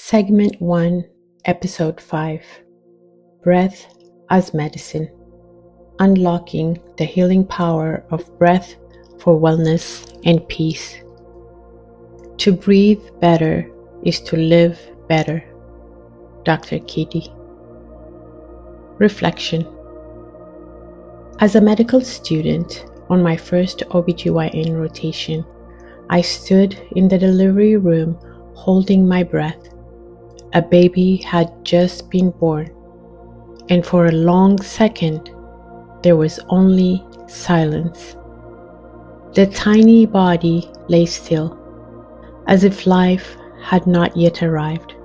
Segment 1, Episode 5, Breath as Medicine, Unlocking the Healing Power of Breath for Wellness and Peace. To breathe better is to live better. Dr. Kidi. Reflection. As a medical student on my first OBGYN rotation, I stood in the delivery room holding my breath. A baby had just been born, and for a long second, there was only silence. The tiny body lay still, as if life had not yet arrived,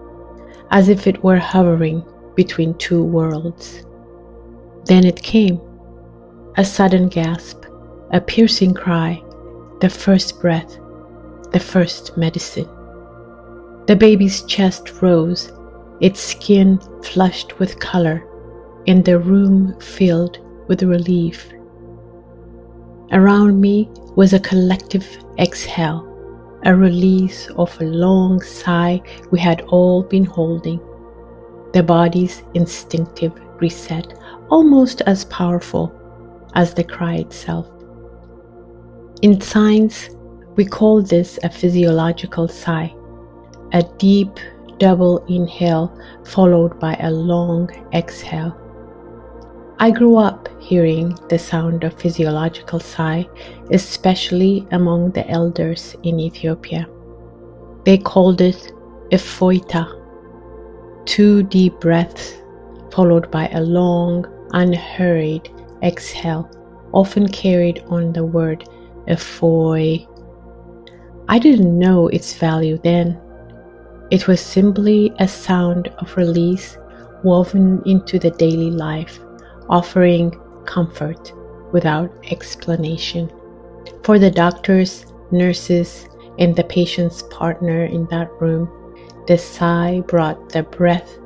as if it were hovering between two worlds. Then it came, a sudden gasp, a piercing cry, the first breath, the first medicine. The baby's chest rose, its skin flushed with color, and the room filled with relief. Around me was a collective exhale, a release of a long sigh we had all been holding. The body's instinctive reset, almost as powerful as the cry itself. In science, we call this a physiological sigh. A deep double inhale followed by a long exhale. I grew up hearing the sound of physiological sigh, especially among the elders in Ethiopia. They called it efoita, 2 deep breaths followed by a long, unhurried exhale, often carried on the word efoi. I didn't know its value then. It was simply a sound of release woven into the daily life, offering comfort without explanation. For the doctors, nurses, and the patient's partner in that room, the sigh brought the breath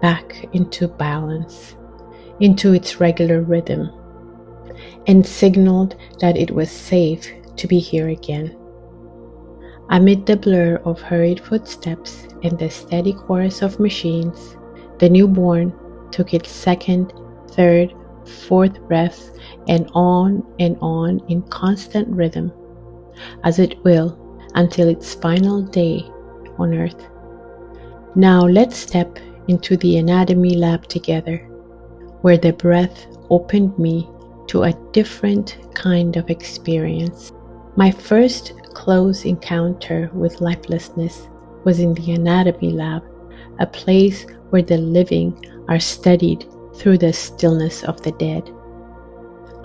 back into balance, into its regular rhythm, and signaled that it was safe to be here again. Amid the blur of hurried footsteps and the steady chorus of machines, the newborn took its second, third, fourth breaths and on in constant rhythm, as it will until its final day on earth. Now let's step into the anatomy lab together, where the breath opened me to a different kind of experience. My first close encounter with lifelessness was in the anatomy lab, a place where the living are studied through the stillness of the dead.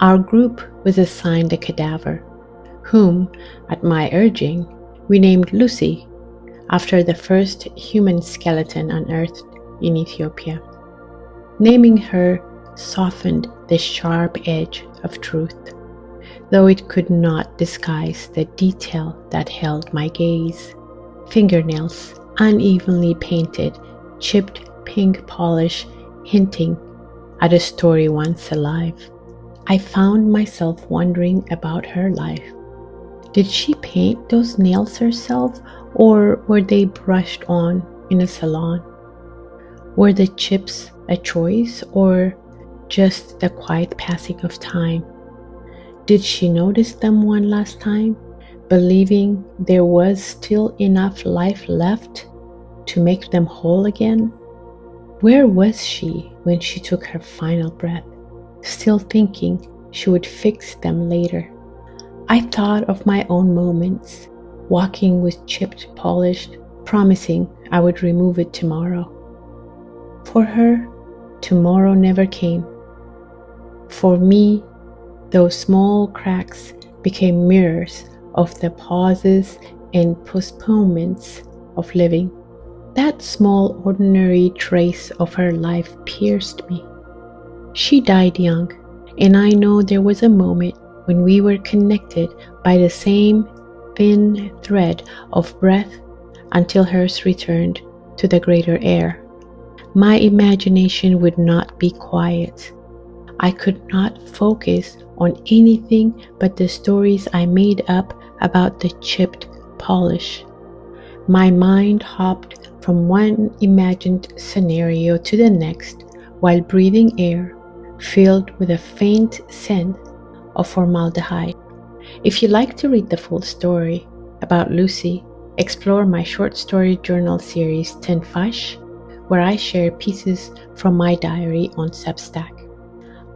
Our group was assigned a cadaver, whom, at my urging, we named Lucy, after the first human skeleton unearthed in Ethiopia. Naming her softened the sharp edge of truth, though it could not disguise the detail that held my gaze. Fingernails, unevenly painted, chipped pink polish hinting at a story once alive. I found myself wondering about her life. Did she paint those nails herself, or were they brushed on in a salon? Were the chips a choice, or just the quiet passing of time? Did she notice them one last time, believing there was still enough life left to make them whole again? Where was she when she took her final breath, still thinking she would fix them later? I thought of my own moments, walking with chipped polish, promising I would remove it tomorrow. For her, tomorrow never came. For me, those small cracks became mirrors of the pauses and postponements of living. That small ordinary trace of her life pierced me. She died young, and I know there was a moment when we were connected by the same thin thread of breath until hers returned to the greater air. My imagination would not be quiet. I could not focus on anything but the stories I made up about the chipped polish. My mind hopped from one imagined scenario to the next while breathing air filled with a faint scent of formaldehyde. If you'd like to read the full story about Lucy, explore my short story journal series 10 Fash, where I share pieces from my diary on Substack.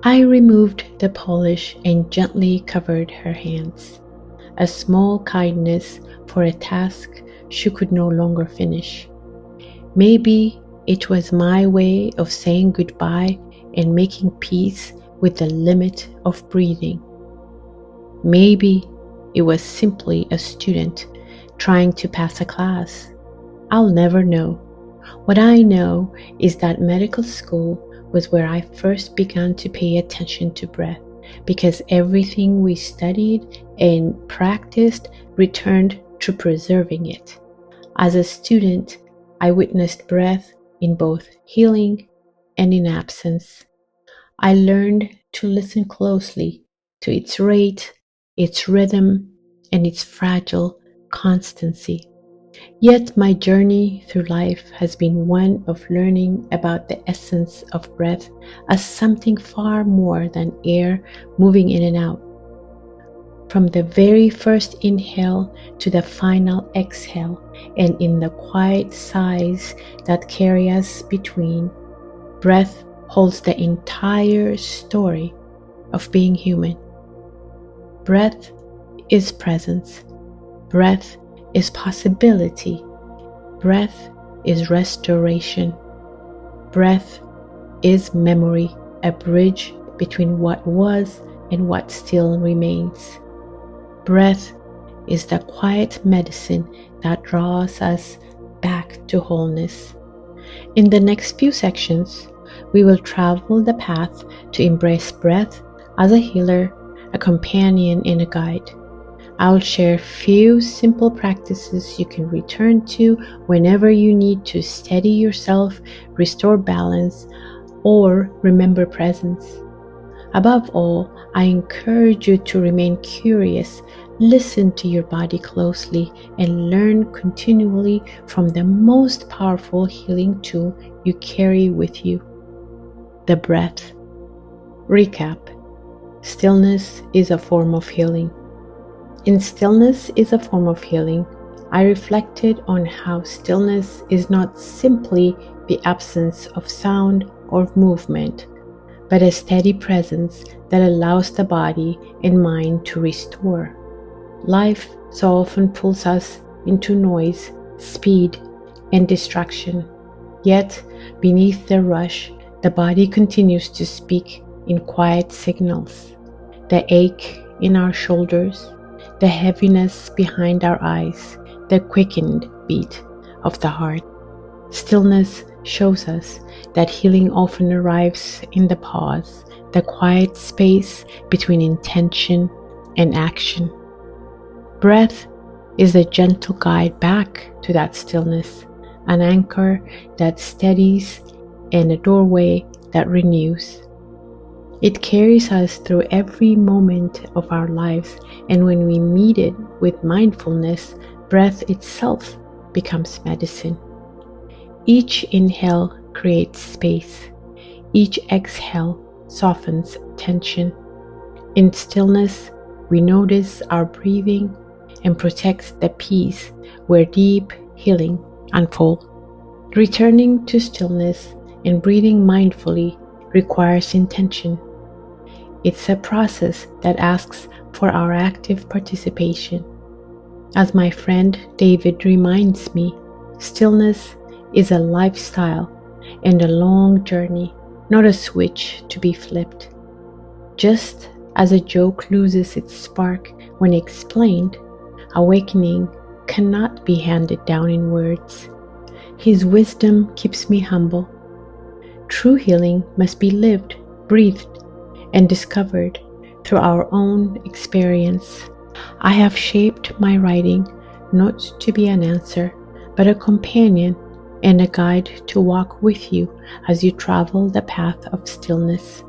I removed the polish and gently covered her hands, a small kindness for a task she could no longer finish. Maybe it was my way of saying goodbye and making peace with the limit of breathing. Maybe it was simply a student trying to pass a class. I'll never know. What I know is that medical school was where I first began to pay attention to breath, because everything we studied and practiced returned to preserving it. As a student, I witnessed breath in both healing and in absence. I learned to listen closely to its rate, its rhythm, and its fragile constancy. Yet my journey through life has been one of learning about the essence of breath as something far more than air moving in and out. From the very first inhale to the final exhale, and in the quiet sighs that carry us between, breath holds the entire story of being human. Breath is presence. Breath is possibility. Breath is restoration. Breath is memory, a bridge between what was and what still remains. Breath is the quiet medicine that draws us back to wholeness. In the next few sections, we will travel the path to embrace breath as a healer, a companion, and a guide. I'll share few simple practices you can return to whenever you need to steady yourself, restore balance, or remember presence. Above all, I encourage you to remain curious, listen to your body closely, and learn continually from the most powerful healing tool you carry with you: the breath. Recap: stillness is a form of healing. In Stillness is a Form of Healing, I reflected on how stillness is not simply the absence of sound or movement, but a steady presence that allows the body and mind to restore. Life so often pulls us into noise, speed, and distraction. Yet, beneath the rush, the body continues to speak in quiet signals. The ache in our shoulders, the heaviness behind our eyes, the quickened beat of the heart. Stillness shows us that healing often arrives in the pause, the quiet space between intention and action. Breath is a gentle guide back to that stillness, an anchor that steadies and a doorway that renews. It carries us through every moment of our lives, and when we meet it with mindfulness, breath itself becomes medicine. Each inhale creates space. Each exhale softens tension. In stillness, we notice our breathing and protect the peace where deep healing unfolds. Returning to stillness and breathing mindfully requires intention. It's a process that asks for our active participation. As my friend David reminds me, stillness is a lifestyle and a long journey, not a switch to be flipped. Just as a joke loses its spark when explained, awakening cannot be handed down in words. His wisdom keeps me humble. True healing must be lived, breathed, and discovered through our own experience. I have shaped my writing not to be an answer, but a companion and a guide to walk with you as you travel the path of stillness.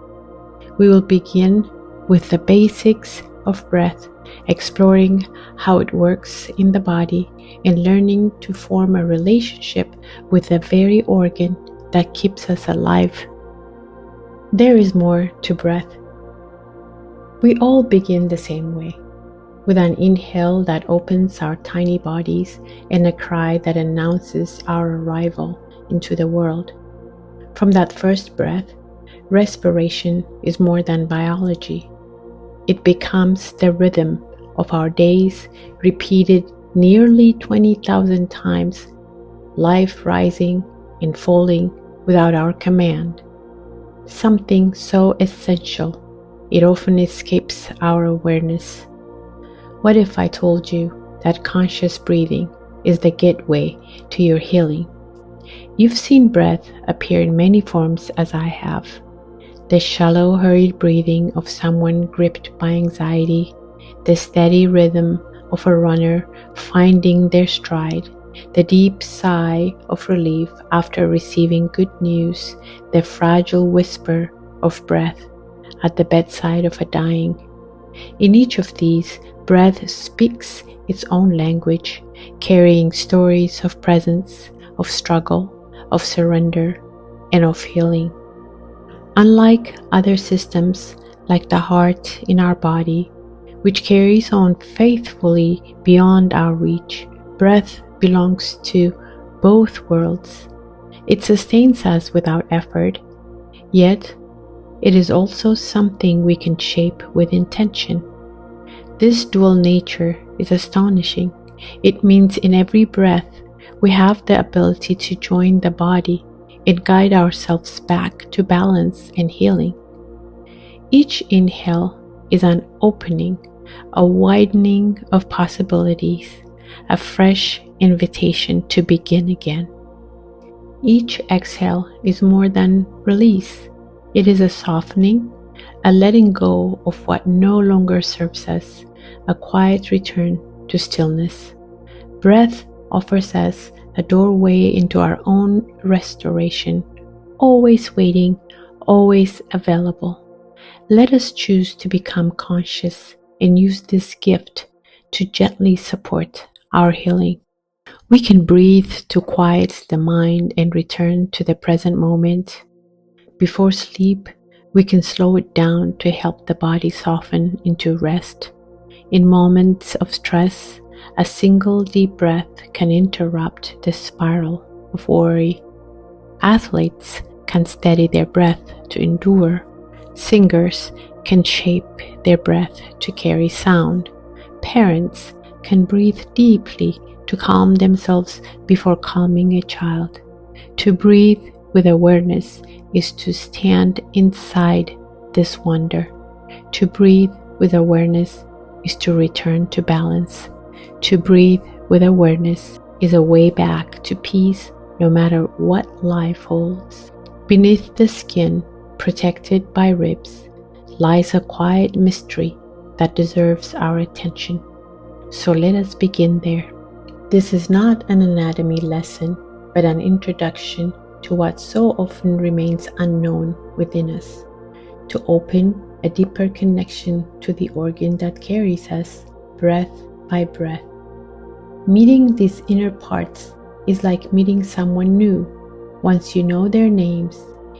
We will begin with the basics of breath, exploring how it works in the body and learning to form a relationship with the very organ that keeps us alive. There is more to breath. We all begin the same way, with an inhale that opens our tiny bodies and a cry that announces our arrival into the world. From that first breath, respiration is more than biology. It becomes the rhythm of our days, repeated nearly 20,000 times, life rising and falling without our command. Something so essential, it often escapes our awareness. What if I told you that conscious breathing is the gateway to your healing? You've seen breath appear in many forms as I have. The shallow, hurried breathing of someone gripped by anxiety, the steady rhythm of a runner finding their stride, the deep sigh of relief after receiving good news, the fragile whisper of breath at the bedside of a dying. In each of these, breath speaks its own language, carrying stories of presence, of struggle, of surrender, and of healing. Unlike other systems, like the heart in our body, which carries on faithfully beyond our reach, breath belongs to both worlds. It sustains us without effort, yet it is also something we can shape with intention. This dual nature is astonishing. It means in every breath, we have the ability to join the body and guide ourselves back to balance and healing. Each inhale is an opening, a widening of possibilities, a fresh invitation to begin again. Each exhale is more than release. It is a softening, a letting go of what no longer serves us, a quiet return to stillness. Breath offers us a doorway into our own restoration, always waiting, always available. Let us choose to become conscious and use this gift to gently support our healing. We can breathe to quiet the mind and return to the present moment. Before sleep, we can slow it down to help the body soften into rest. In moments of stress, a single deep breath can interrupt the spiral of worry. Athletes can steady their breath to endure. Singers can shape their breath to carry sound. Parents can breathe deeply to calm themselves before calming a child. To breathe with awareness is to stand inside this wonder. To breathe with awareness is to return to balance. To breathe with awareness is a way back to peace no matter what life holds. Beneath the skin, protected by ribs, lies a quiet mystery that deserves our attention. So let us begin there. This is not an anatomy lesson, but an introduction to what so often remains unknown within us, to open a deeper connection to the organ that carries us, breath by breath. Meeting these inner parts is like meeting someone new. Once you know their names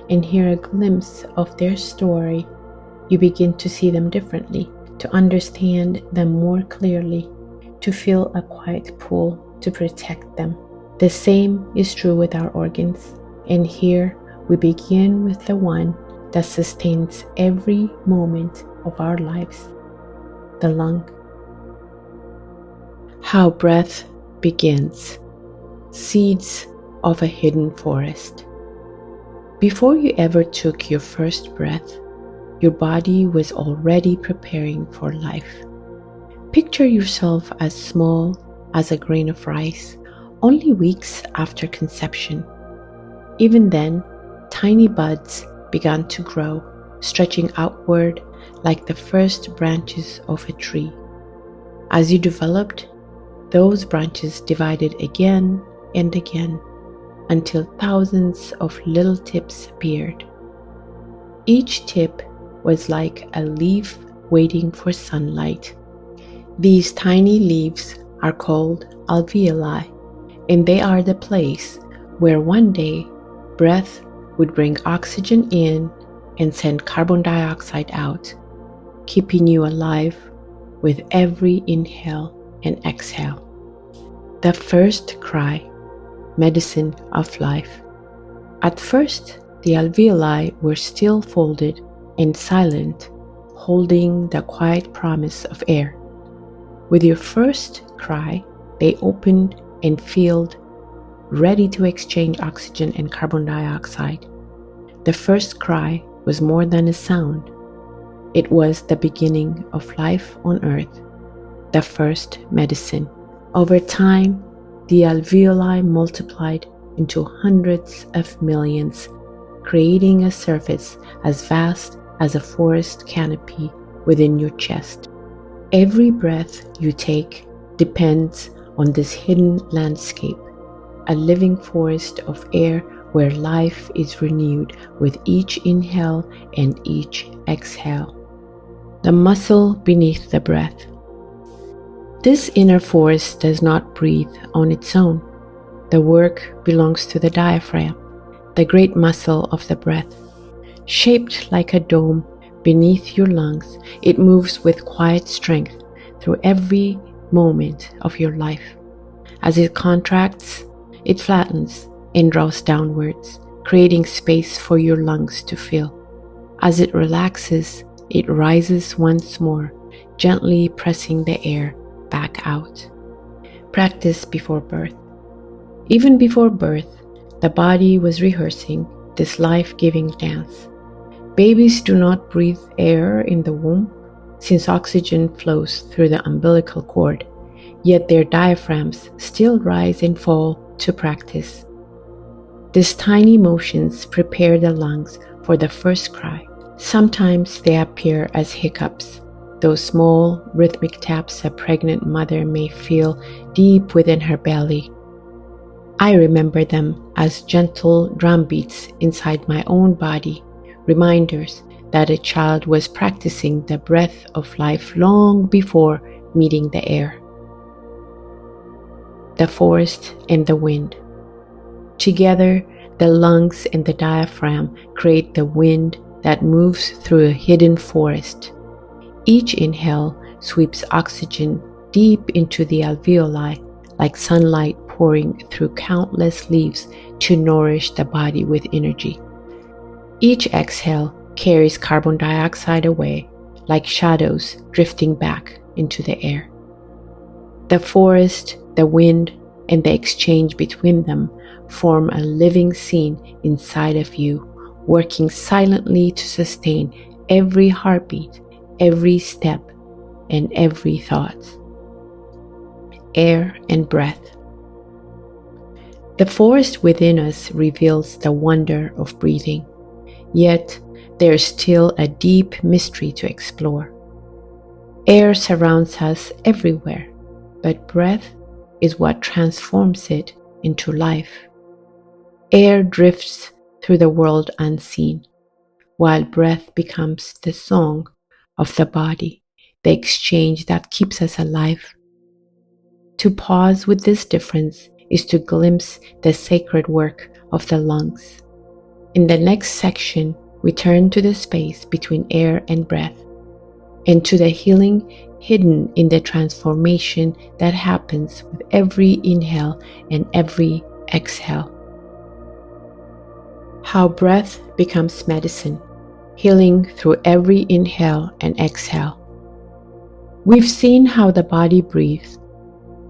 and hear a glimpse of their story, you begin to see them differently, to understand them more clearly, to feel a quiet pull to protect them. The same is true with our organs, and here we begin with the one that sustains every moment of our lives, the lung. How breath begins. Seeds of a hidden forest. Before you ever took your first breath, your body was already preparing for life. Picture yourself as small as a grain of rice, only weeks after conception. Even then, tiny buds began to grow, stretching outward like the first branches of a tree. As you developed, those branches divided again and again until thousands of little tips appeared. Each tip was like a leaf waiting for sunlight. These tiny leaves are called alveoli, and they are the place where one day breath would bring oxygen in and send carbon dioxide out, keeping you alive with every inhale and exhale. The first cry, medicine of life. At first, the alveoli were still folded and silent, holding the quiet promise of air. With your first cry, they opened and filled, ready to exchange oxygen and carbon dioxide. The first cry was more than a sound. It was the beginning of life on Earth, the first medicine. Over time, the alveoli multiplied into hundreds of millions, creating a surface as vast as a forest canopy within your chest. Every breath you take depends on this hidden landscape, a living forest of air where life is renewed with each inhale and each exhale. The muscle beneath the breath. This inner forest does not breathe on its own. The work belongs to the diaphragm, the great muscle of the breath. Shaped like a dome beneath your lungs, it moves with quiet strength through every moment of your life. As it contracts, it flattens and draws downwards, creating space for your lungs to fill. As it relaxes, it rises once more, gently pressing the air back out. Practice before birth. Even before birth, the body was rehearsing this life-giving dance. Babies do not breathe air in the womb, since oxygen flows through the umbilical cord, yet their diaphragms still rise and fall to practice. These tiny motions prepare the lungs for the first cry. Sometimes they appear as hiccups, those small rhythmic taps a pregnant mother may feel deep within her belly. I remember them as gentle drumbeats inside my own body, reminders that a child was practicing the breath of life long before meeting the air. The forest and the wind. Together, the lungs and the diaphragm create the wind that moves through a hidden forest. Each inhale sweeps oxygen deep into the alveoli, like sunlight pouring through countless leaves to nourish the body with energy. Each exhale carries carbon dioxide away, like shadows drifting back into the air. The forest, the wind, and the exchange between them form a living scene inside of you, working silently to sustain every heartbeat, every step, and every thought. Air and breath. The forest within us reveals the wonder of breathing, yet there is still a deep mystery to explore. Air surrounds us everywhere, but breath is what transforms it into life. Air drifts through the world unseen, while breath becomes the song of the body, the exchange that keeps us alive. To pause with this difference is to glimpse the sacred work of the lungs. In the next section, we turn to the space between air and breath, and to the healing hidden in the transformation that happens with every inhale and every exhale. How breath becomes medicine, healing through every inhale and exhale. We've seen how the body breathes.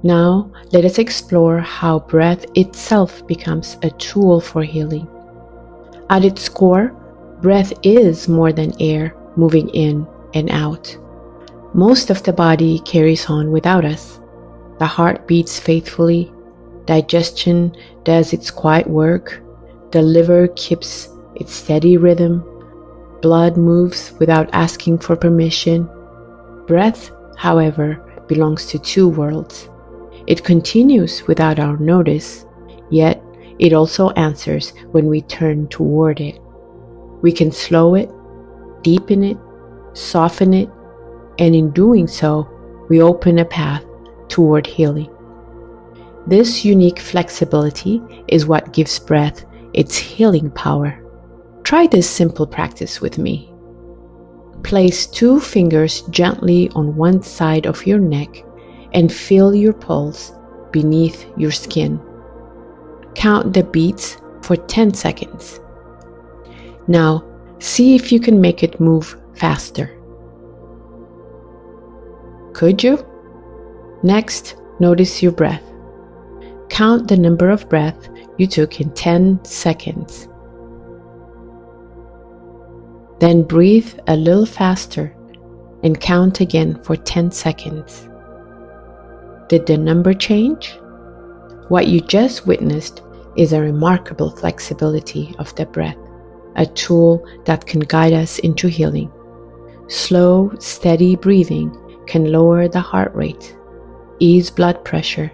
Now, let us explore how breath itself becomes a tool for healing. At its core, breath is more than air moving in and out. Most of the body carries on without us. The heart beats faithfully, digestion does its quiet work, the liver keeps its steady rhythm, blood moves without asking for permission. Breath, however, belongs to two worlds. It continues without our notice, yet it also answers when we turn toward it. We can slow it, deepen it, soften it, and in doing so, we open a path toward healing. This unique flexibility is what gives breath its healing power. Try this simple practice with me. Place 2 fingers gently on one side of your neck and feel your pulse beneath your skin. Count the beats for 10 seconds. Now, see if you can make it move faster. Could you? Next, notice your breath. Count the number of breaths you took in 10 seconds. Then breathe a little faster and count again for 10 seconds. Did the number change? What you just witnessed is a remarkable flexibility of the breath, a tool that can guide us into healing. Slow, steady breathing can lower the heart rate, ease blood pressure,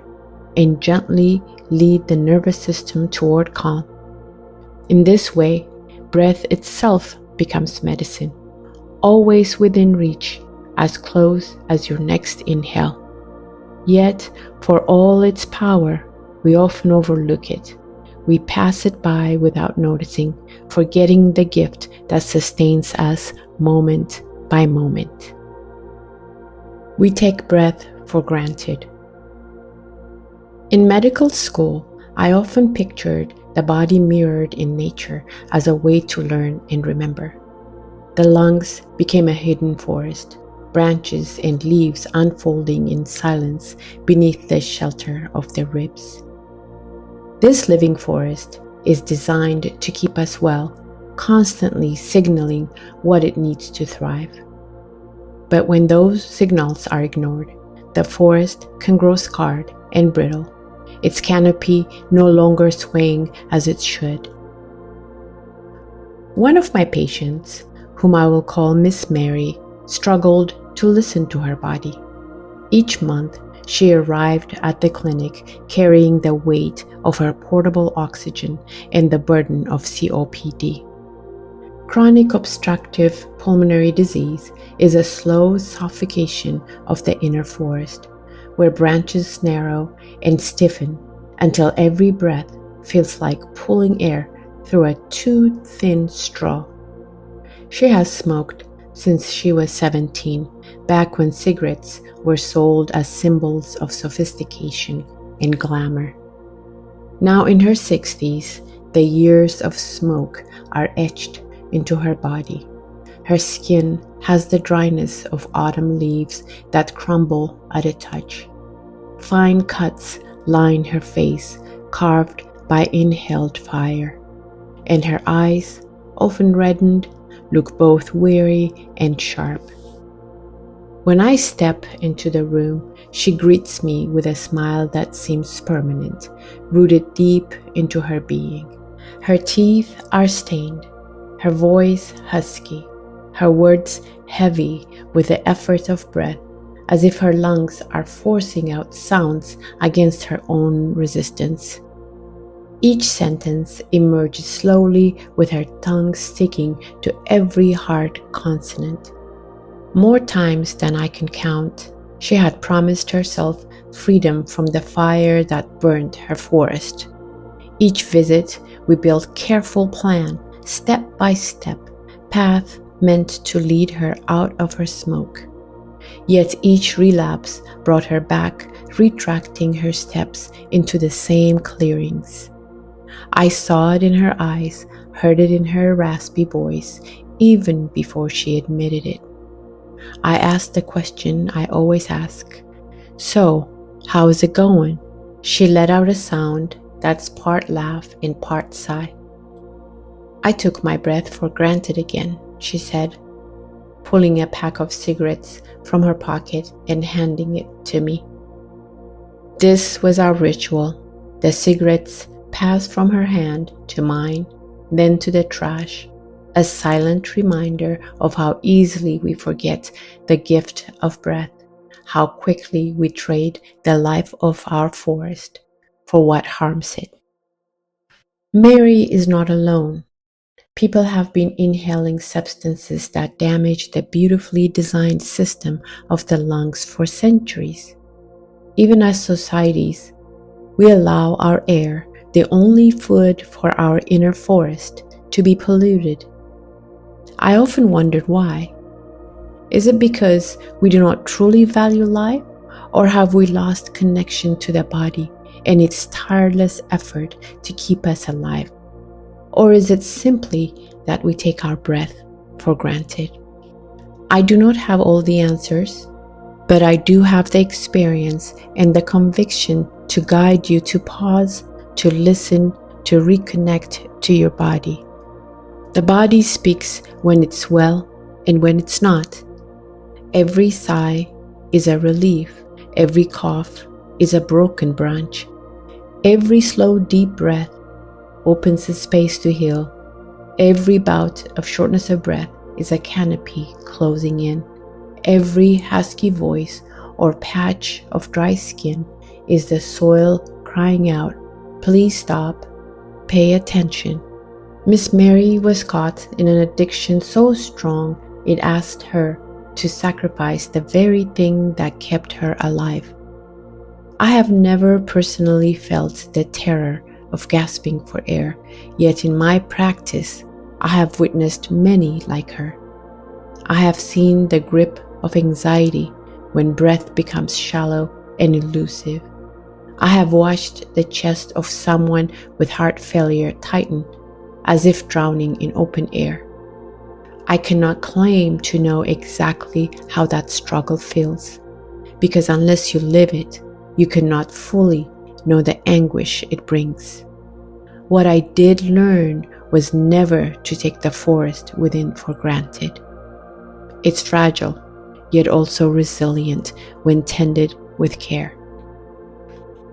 and gently lead the nervous system toward calm. In this way, breath itself becomes medicine, always within reach, as close as your next inhale. Yet, for all its power, we often overlook it. We pass it by without noticing, forgetting the gift that sustains us moment by moment. We take breath for granted. In medical school, I often pictured the body mirrored in nature as a way to learn and remember. The lungs became a hidden forest, branches and leaves unfolding in silence beneath the shelter of the ribs. This living forest is designed to keep us well, constantly signaling what it needs to thrive. But when those signals are ignored, the forest can grow scarred and brittle, its canopy no longer swaying as it should. One of my patients, whom I will call Miss Mary, struggled to listen to her body. Each month, she arrived at the clinic carrying the weight of her portable oxygen and the burden of COPD. Chronic obstructive pulmonary disease is a slow suffocation of the inner forest, where branches narrow and stiffen until every breath feels like pulling air through a too thin straw. She has smoked since she was 17, back when cigarettes were sold as symbols of sophistication and glamour. Now in her 60s, the years of smoke are etched into her body. Her skin has the dryness of autumn leaves that crumble at a touch. Fine cuts line her face, carved by inhaled fire, and her eyes, often reddened, look both weary and sharp. When I step into the room, she greets me with a smile that seems permanent, rooted deep into her being. Her teeth are stained, her voice husky, her words heavy with the effort of breath, as if her lungs are forcing out sounds against her own resistance. Each sentence emerges slowly with her tongue sticking to every hard consonant. More times than I can count, she had promised herself freedom from the fire that burned her forest. Each visit, we built careful plan, step by step, path meant to lead her out of her smoke. Yet each relapse brought her back, retracting her steps into the same clearings. I saw it in her eyes, heard it in her raspy voice, even before she admitted it. I asked the question I always ask. So, how is it going? She let out a sound that's part laugh and part sigh. I took my breath for granted again, she said, pulling a pack of cigarettes from her pocket and handing it to me. This was our ritual. The cigarettes passed from her hand to mine, then to the trash, a silent reminder of how easily we forget the gift of breath, how quickly we trade the life of our forest for what harms it. Mary is not alone. People have been inhaling substances that damage the beautifully designed system of the lungs for centuries. Even as societies, we allow our air, the only food for our inner forest, to be polluted. I often wondered why. Is it because we do not truly value life, or have we lost connection to the body and its tireless effort to keep us alive? Or is it simply that we take our breath for granted? I do not have all the answers, but I do have the experience and the conviction to guide you to pause, to listen, to reconnect to your body. The body speaks when it's well and when it's not. Every sigh is a relief. Every cough is a broken branch. Every slow, deep breath opens a space to heal. Every bout of shortness of breath is a canopy closing in. Every husky voice or patch of dry skin is the soil crying out, "Please stop, pay attention." Miss Mary was caught in an addiction so strong it asked her to sacrifice the very thing that kept her alive. I have never personally felt the terror of gasping for air, yet in my practice, I have witnessed many like her. I have seen the grip of anxiety when breath becomes shallow and elusive. I have watched the chest of someone with heart failure tighten as if drowning in open air. I cannot claim to know exactly how that struggle feels, because unless you live it, you cannot fully know the anguish it brings. What I did learn was never to take the forest within for granted. It's fragile, yet also resilient when tended with care.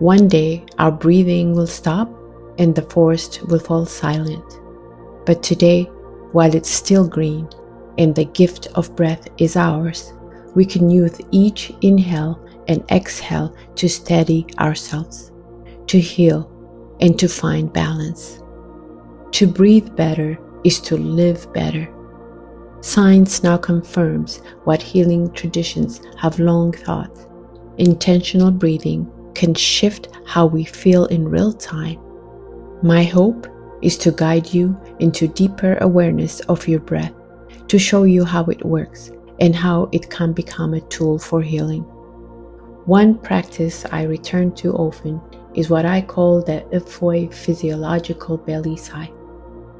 One day, our breathing will stop and the forest will fall silent. But today, while it's still green and the gift of breath is ours, we can use each inhale and exhale to steady ourselves, to heal, and to find balance. To breathe better is to live better. Science now confirms what healing traditions have long thought. Intentional breathing can shift how we feel in real time. My hope is to guide you into deeper awareness of your breath, to show you how it works and how it can become a tool for healing. One practice I return to often is what I call the Ifoi physiological belly sigh.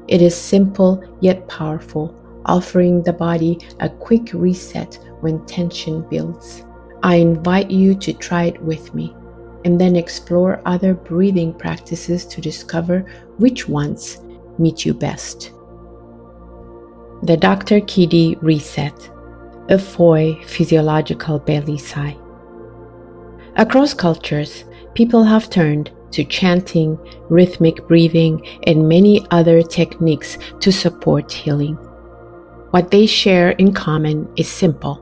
It is simple yet powerful, offering the body a quick reset when tension builds. I invite you to try it with me, and then explore other breathing practices to discover which ones meet you best. The Dr. Kidi Reset, Ifoi physiological belly sigh. Across cultures, people have turned to chanting, rhythmic breathing, and many other techniques to support healing. What they share in common is simple.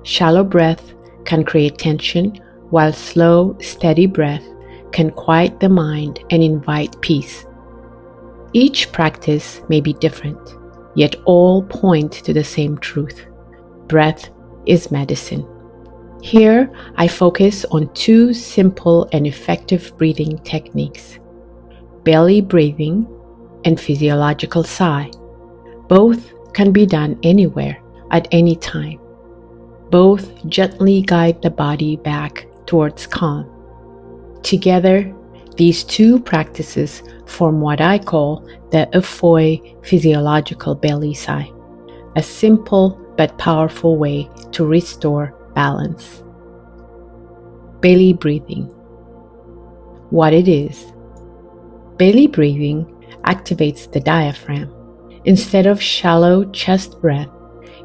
Shallow breath can create tension, while slow, steady breath can quiet the mind and invite peace. Each practice may be different, yet all point to the same truth. Breath is medicine. Here, I focus on two simple and effective breathing techniques: belly breathing and physiological sigh. Both can be done anywhere, at any time. Both gently guide the body back towards calm. Together, these two practices form what I call the Ifoi physiological belly sigh, a simple but powerful way to restore balance. Belly breathing. What it is. Belly breathing activates the diaphragm. Instead of shallow chest breath,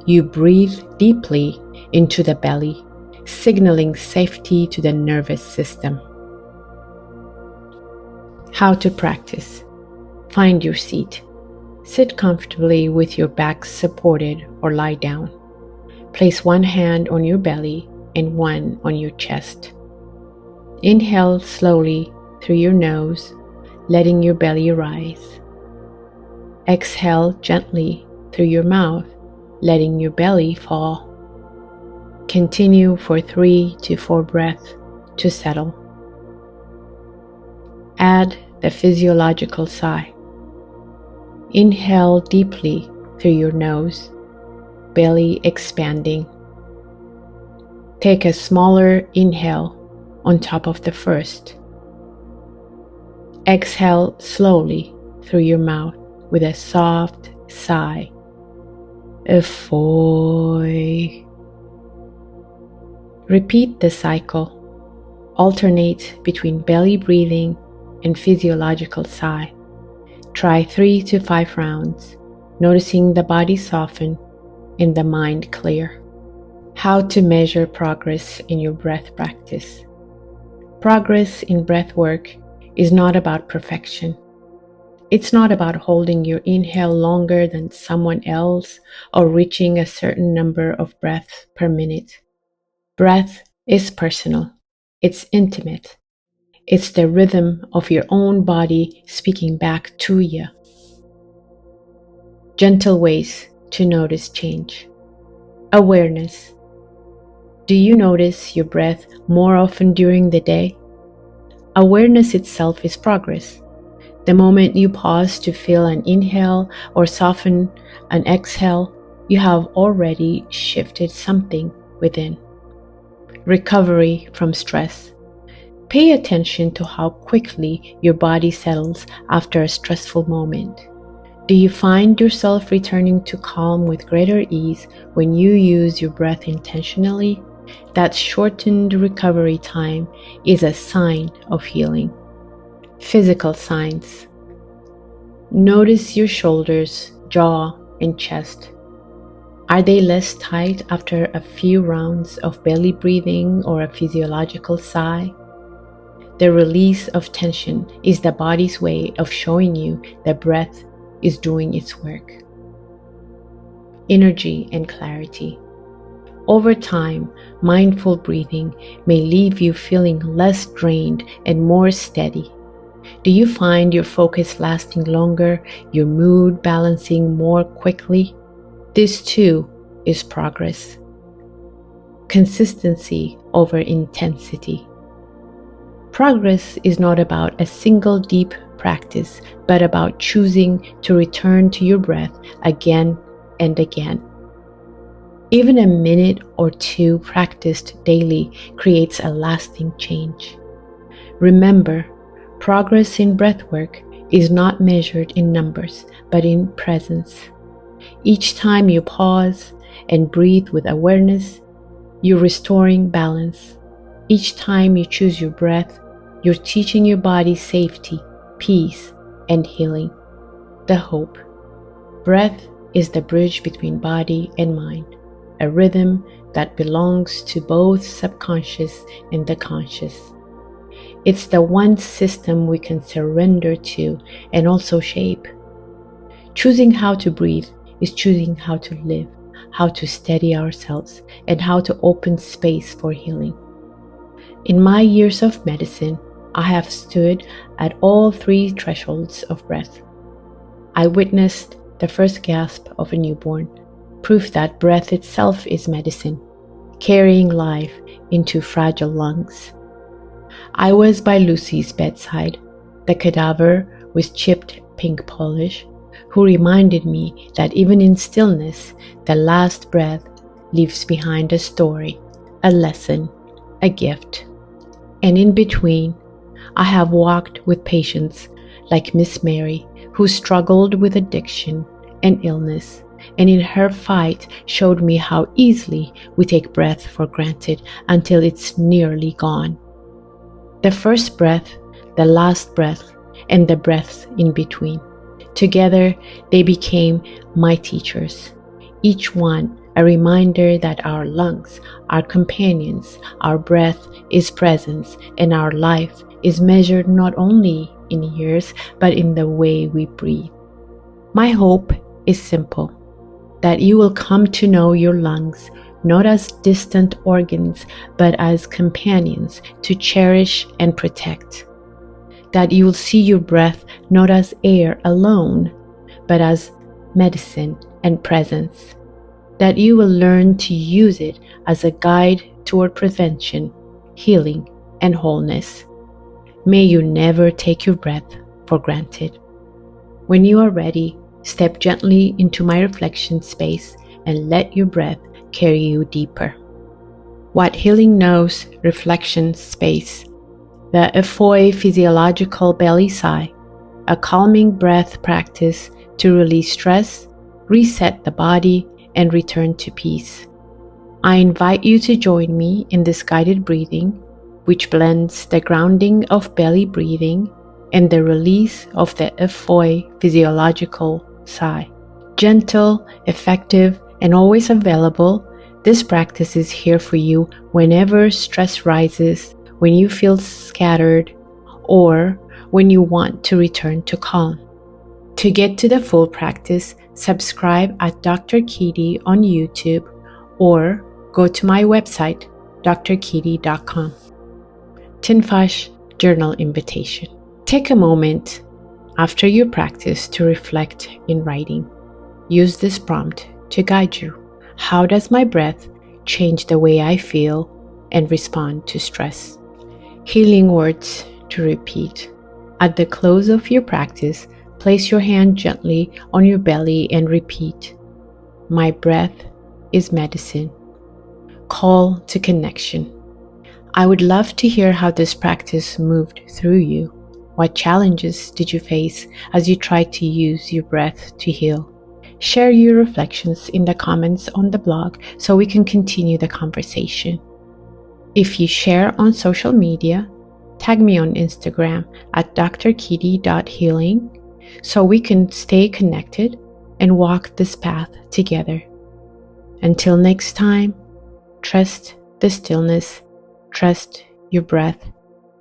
you breathe deeply into the belly, signaling safety to the nervous system. How to practice. Find your seat. Sit comfortably with your back supported or lie down. Place one hand on your belly and one on your chest. Inhale slowly through your nose, letting your belly rise. Exhale gently through your mouth, letting your belly fall. Continue for 3 to 4 breaths to settle. Add the physiological sigh. Inhale deeply through your nose, belly expanding. Take a smaller inhale on top of the first. Exhale slowly through your mouth with a soft sigh. Ephoi. Repeat the cycle. Alternate between belly breathing and physiological sigh. Try 3 to 5 rounds, noticing the body soften and the mind clear. How to measure progress in your breath practice. Progress in breath work is not about perfection. It's not about holding your inhale longer than someone else or reaching a certain number of breaths per minute. Breath is personal. It's intimate. It's the rhythm of your own body speaking back to you. Gentle ways to notice change. Awareness. Do you notice your breath more often during the day? Awareness itself is progress. The moment you pause to feel an inhale or soften an exhale, you have already shifted something within. Recovery from stress. Pay attention to how quickly your body settles after a stressful moment. Do you find yourself returning to calm with greater ease when you use your breath intentionally? That shortened recovery time is a sign of healing. Physical signs. Notice your shoulders, jaw, and chest. Are they less tight after a few rounds of belly breathing or a physiological sigh? The release of tension is the body's way of showing you the breath is doing its work. Energy and clarity. Over time, mindful breathing may leave you feeling less drained and more steady. Do you find your focus lasting longer, your mood balancing more quickly? This too is progress. Consistency over intensity. Progress is not about a single deep practice, but about choosing to return to your breath again and again. Even a minute or two practiced daily creates a lasting change. Remember, progress in breathwork is not measured in numbers, but in presence. Each time you pause and breathe with awareness, you're restoring balance. Each time you choose your breath, you're teaching your body safety, peace, and healing. The hope. Breath is the bridge between body and mind, a rhythm that belongs to both subconscious and the conscious. It's the one system we can surrender to and also shape. Choosing how to breathe is choosing how to live, how to steady ourselves, and how to open space for healing. In my years of medicine, I have stood at all 3 thresholds of breath. I witnessed the first gasp of a newborn, proof that breath itself is medicine, carrying life into fragile lungs. I was by Lucy's bedside, the cadaver with chipped pink polish, who reminded me that even in stillness, the last breath leaves behind a story, a lesson, a gift. And in between, I have walked with patients like Miss Mary, who struggled with addiction and illness, and in her fight showed me how easily we take breath for granted until it's nearly gone. The first breath, the last breath, and the breaths in between. Together, they became my teachers, each one a reminder that our lungs are companions, our breath is presence, and our life is measured not only in years, but in the way we breathe. My hope is simple, that you will come to know your lungs not as distant organs, but as companions to cherish and protect. That you will see your breath not as air alone, but as medicine and presence, that you will learn to use it as a guide toward prevention, healing, and wholeness. May you never take your breath for granted. When you are ready, step gently into my reflection space and let your breath carry you deeper. What Healing Knows Reflection Space. The Efoi Physiological Belly Sigh, a calming breath practice to release stress, reset the body, and return to peace. I invite you to join me in this guided breathing, which blends the grounding of belly breathing and the release of the Efoi physiological sigh. Gentle, effective, and always available, this practice is here for you whenever stress rises, when you feel scattered, or when you want to return to calm. To get to the full practice, subscribe at Dr. Kidi on YouTube or go to my website, drkidi.com. Tinfash Journal Invitation. Take a moment after your practice to reflect in writing. Use this prompt to guide you. How does my breath change the way I feel and respond to stress? Healing words to repeat. At the close of your practice, place your hand gently on your belly and repeat, "My breath is medicine." Call to connection. I would love to hear how this practice moved through you. What challenges did you face as you tried to use your breath to heal? Share your reflections in the comments on the blog so we can continue the conversation. If you share on social media, tag me on Instagram at drkidi.healing so we can stay connected and walk this path together. Until next time, trust the stillness, trust your breath.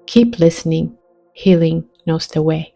Keep listening. Healing knows the way.